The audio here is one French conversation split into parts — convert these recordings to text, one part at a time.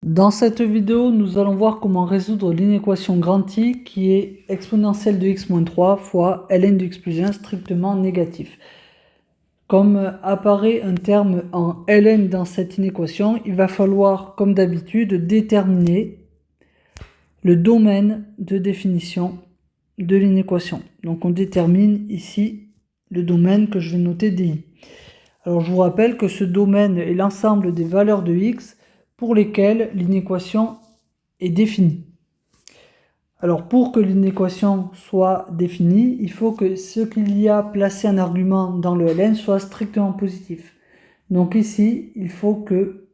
Dans cette vidéo, nous allons voir comment résoudre l'inéquation grand I qui est exponentielle de x moins 3 fois ln de x plus 1 strictement négatif. Comme apparaît un terme en ln dans cette inéquation, il va falloir, comme d'habitude, déterminer le domaine de définition de l'inéquation. Donc on détermine ici le domaine que je vais noter di. Alors je vous rappelle que ce domaine est l'ensemble des valeurs de x pour lesquelles l'inéquation est définie. Alors pour que l'inéquation soit définie, il faut que ce qu'il y a placé en argument dans le ln soit strictement positif. Donc ici, il faut que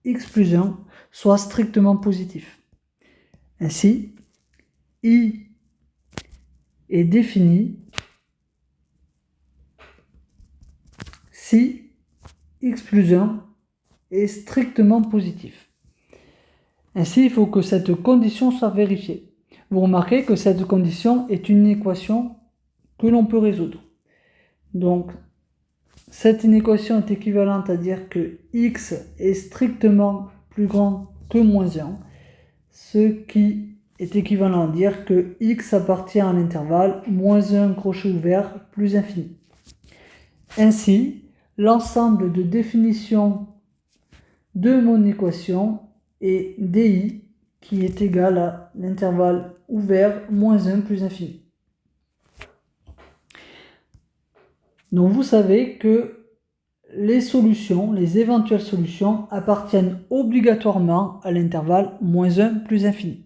x plus 1 soit strictement positif. Ainsi, i est défini si x plus 1 est strictement positif. Ainsi, il faut que cette condition soit vérifiée. Vous remarquez que cette condition est une équation que l'on peut résoudre. Donc, cette inéquation est équivalente à dire que x est strictement plus grand que moins 1, ce qui est équivalent à dire que x appartient à l'intervalle moins 1 crochet ouvert plus infini. Ainsi, l'ensemble de définitions de mon équation est di qui est égal à l'intervalle ouvert moins 1 plus infini. Donc vous savez que les solutions, les éventuelles solutions appartiennent obligatoirement à l'intervalle moins 1 plus infini.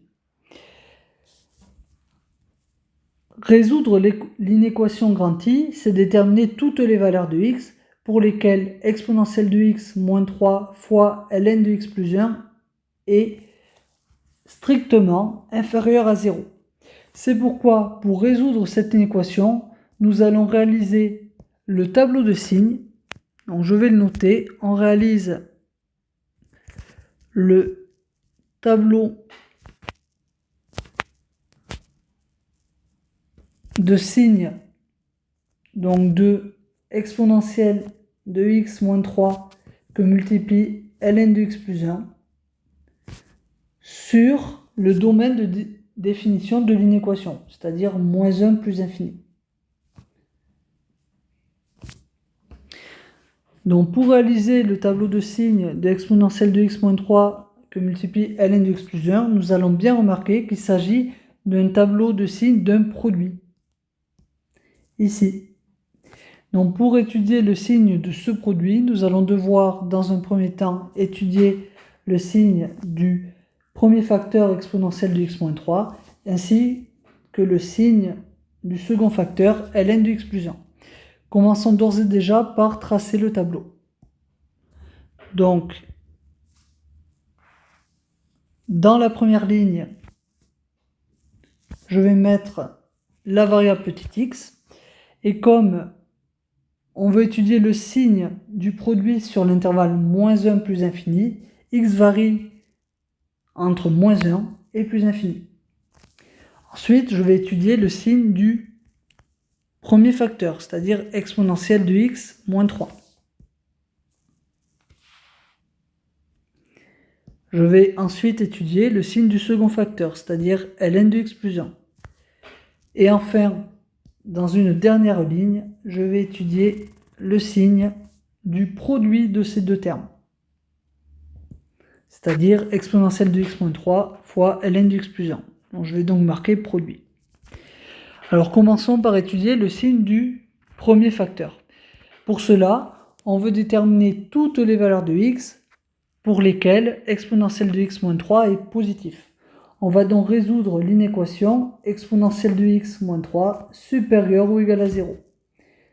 Résoudre l'inéquation grand I, c'est déterminer toutes les valeurs de x pour lesquelles exponentielle de x moins 3 fois ln de x plus 1 est strictement inférieur à 0. C'est pourquoi, pour résoudre cette inéquation, nous allons réaliser le tableau de signes. Donc je vais le noter. On réalise le tableau de signes donc de exponentielle de x moins 3 que multiplie ln de x plus 1 sur le domaine de définition de l'inéquation, c'est-à-dire moins 1 plus infini. Donc pour réaliser le tableau de signes de exponentielle de x moins 3 que multiplie ln de x plus 1, nous allons bien remarquer qu'il s'agit d'un tableau de signes d'un produit. Ici. Donc pour étudier le signe de ce produit, nous allons devoir dans un premier temps étudier le signe du premier facteur exponentiel de x moins 3 ainsi que le signe du second facteur ln de x plus 1. Commençons d'ores et déjà par tracer le tableau. Donc, dans la première ligne, je vais mettre la variable petit x. Et comme on veut étudier le signe du produit sur l'intervalle moins 1 plus infini, x varie entre moins 1 et plus infini. Ensuite, je vais étudier le signe du premier facteur, c'est-à-dire exponentielle de x moins 3. Je vais ensuite étudier le signe du second facteur, c'est-à-dire ln de x plus 1. Et enfin, dans une dernière ligne, je vais étudier le signe du produit de ces deux termes, c'est-à-dire exponentielle de x moins 3 fois ln de x plus 1. Donc, je vais donc marquer produit. Alors commençons par étudier le signe du premier facteur. Pour cela, on veut déterminer toutes les valeurs de x pour lesquelles exponentielle de x moins 3 est positif. On va donc résoudre l'inéquation exponentielle de x moins 3 supérieure ou égale à 0.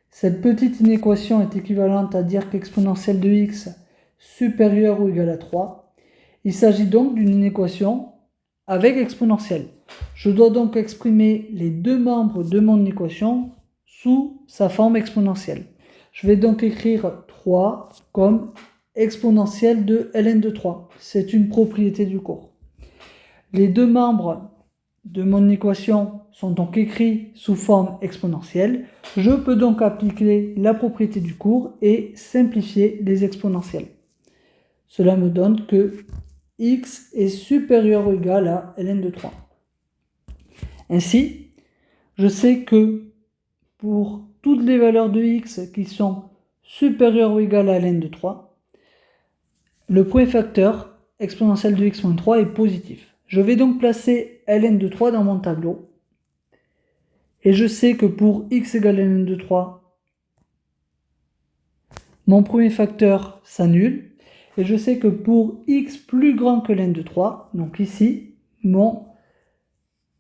Cette petite inéquation est équivalente à dire qu'exponentielle de x supérieure ou égale à 3. Il s'agit donc d'une inéquation avec exponentielle. Je dois donc exprimer les deux membres de mon équation sous sa forme exponentielle. Je vais donc écrire 3 comme exponentielle de ln de 3. C'est une propriété du cours. Les deux membres de mon équation sont donc écrits sous forme exponentielle. Je peux donc appliquer la propriété du cours et simplifier les exponentielles. Cela me donne que x est supérieur ou égal à ln de 3. Ainsi, je sais que pour toutes les valeurs de x qui sont supérieures ou égales à ln de 3, le premier facteur exponentiel de x moins 3 est positif. Je vais donc placer ln de 3 dans mon tableau. Et je sais que pour x égale ln de 3, mon premier facteur s'annule. Et je sais que pour x plus grand que ln de 3, donc ici, mon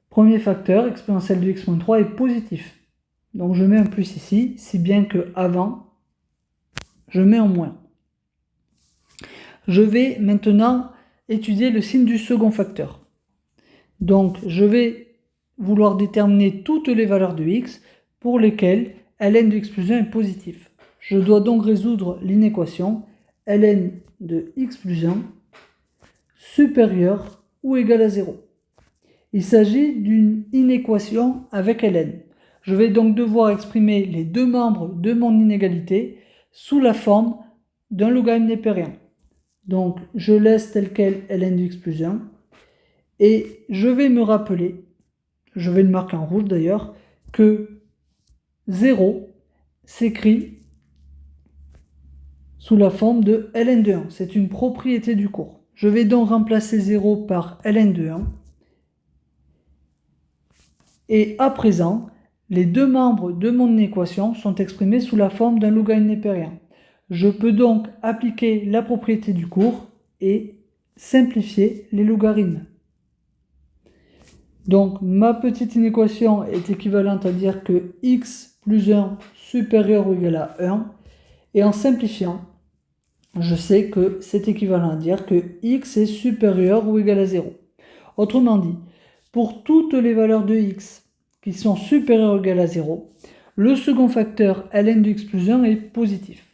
premier facteur exponentiel de x moins 3 est positif. Donc je mets un plus ici, si bien que avant, je mets un moins. Je vais maintenant étudier le signe du second facteur. Donc je vais vouloir déterminer toutes les valeurs de x pour lesquelles ln de x plus 1 est positif. Je dois donc résoudre l'inéquation ln de x plus 1 supérieur ou égal à 0. Il s'agit d'une inéquation avec ln. Je vais donc devoir exprimer les deux membres de mon inégalité sous la forme d'un logarithme népérien. Donc je laisse tel quel ln de x plus 1 et je vais me rappeler, je vais le marquer en rouge d'ailleurs, que 0 s'écrit sous la forme de ln de 1. C'est une propriété du cours. Je vais donc remplacer 0 par ln de 1. Et à présent, les deux membres de mon équation sont exprimés sous la forme d'un logarithme népérien. Je peux donc appliquer la propriété du cours et simplifier les logarithmes. Donc ma petite inéquation est équivalente à dire que x plus 1 supérieur ou égal à 1. Et en simplifiant, je sais que c'est équivalent à dire que x est supérieur ou égal à 0. Autrement dit, pour toutes les valeurs de x qui sont supérieures ou égales à 0, le second facteur ln de x plus 1 est positif.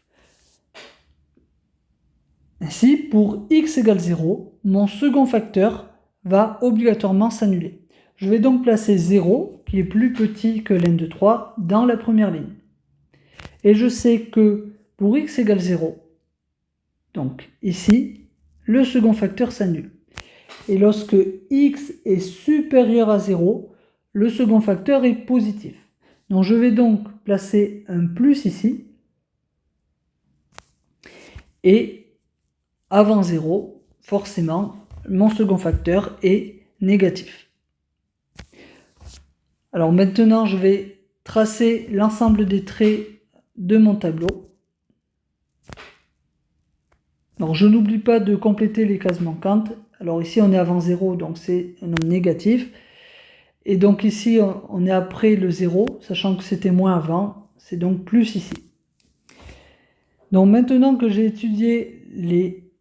Ainsi, pour x égale 0, mon second facteur va obligatoirement s'annuler. Je vais donc placer 0, qui est plus petit que ln de 3, dans la première ligne. Et je sais que pour x égale 0, donc ici, le second facteur s'annule. Et lorsque x est supérieur à 0, le second facteur est positif. Donc je vais donc placer un plus ici. Et avant 0, forcément, mon second facteur est négatif. Alors maintenant, je vais tracer l'ensemble des traits de mon tableau. Alors je n'oublie pas de compléter les cases manquantes. Alors ici, on est avant 0, donc c'est un nombre négatif. Et donc ici, on est après le 0, sachant que c'était moins avant, c'est donc plus ici. Donc maintenant que j'ai étudié les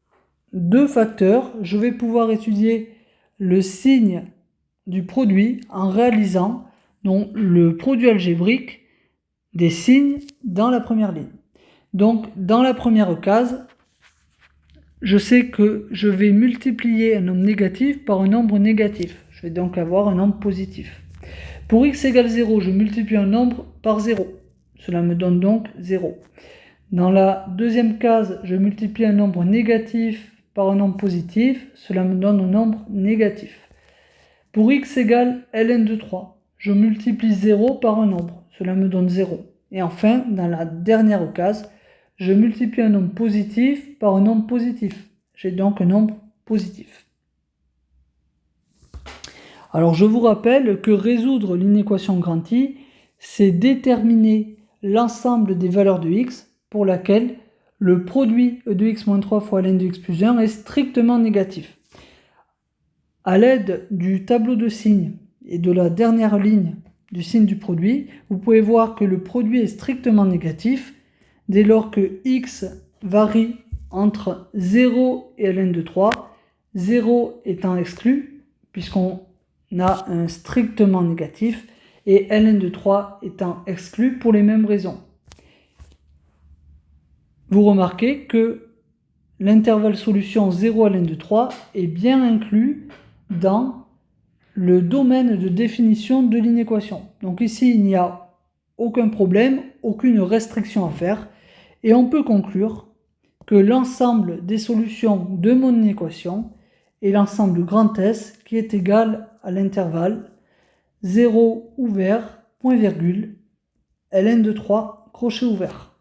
deux facteurs, je vais pouvoir étudier le signe du produit en réalisant donc, le produit algébrique des signes dans la première ligne. Donc dans la première case, je sais que je vais multiplier un nombre négatif par un nombre négatif. Je vais donc avoir un nombre positif. Pour x égale 0, je multiplie un nombre par 0. Cela me donne donc 0. Dans la deuxième case, je multiplie un nombre négatif par un nombre positif. Cela me donne un nombre négatif. Pour x égale ln de 3, je multiplie 0 par un nombre. Cela me donne 0. Et enfin, dans la dernière case, je multiplie un nombre positif par un nombre positif. J'ai donc un nombre positif. Alors je vous rappelle que résoudre l'inéquation grand I, c'est déterminer l'ensemble des valeurs de x pour laquelle le produit e de x moins 3 fois ln de x plus 1 est strictement négatif. À l'aide du tableau de signes et de la dernière ligne du signe du produit, vous pouvez voir que le produit est strictement négatif dès lors que x varie entre 0 et ln de 3, 0 étant exclu, puisqu'on a un strictement négatif, et ln de 3 étant exclu pour les mêmes raisons. Vous remarquez que l'intervalle solution 0 à ln de 3 est bien inclus dans le domaine de définition de l'inéquation. Donc ici, il n'y a aucun problème, aucune restriction à faire, et on peut conclure que l'ensemble des solutions de mon équation et l'ensemble grand S qui est égal à l'intervalle 0 ouvert, point virgule, ln de 3, crochet ouvert.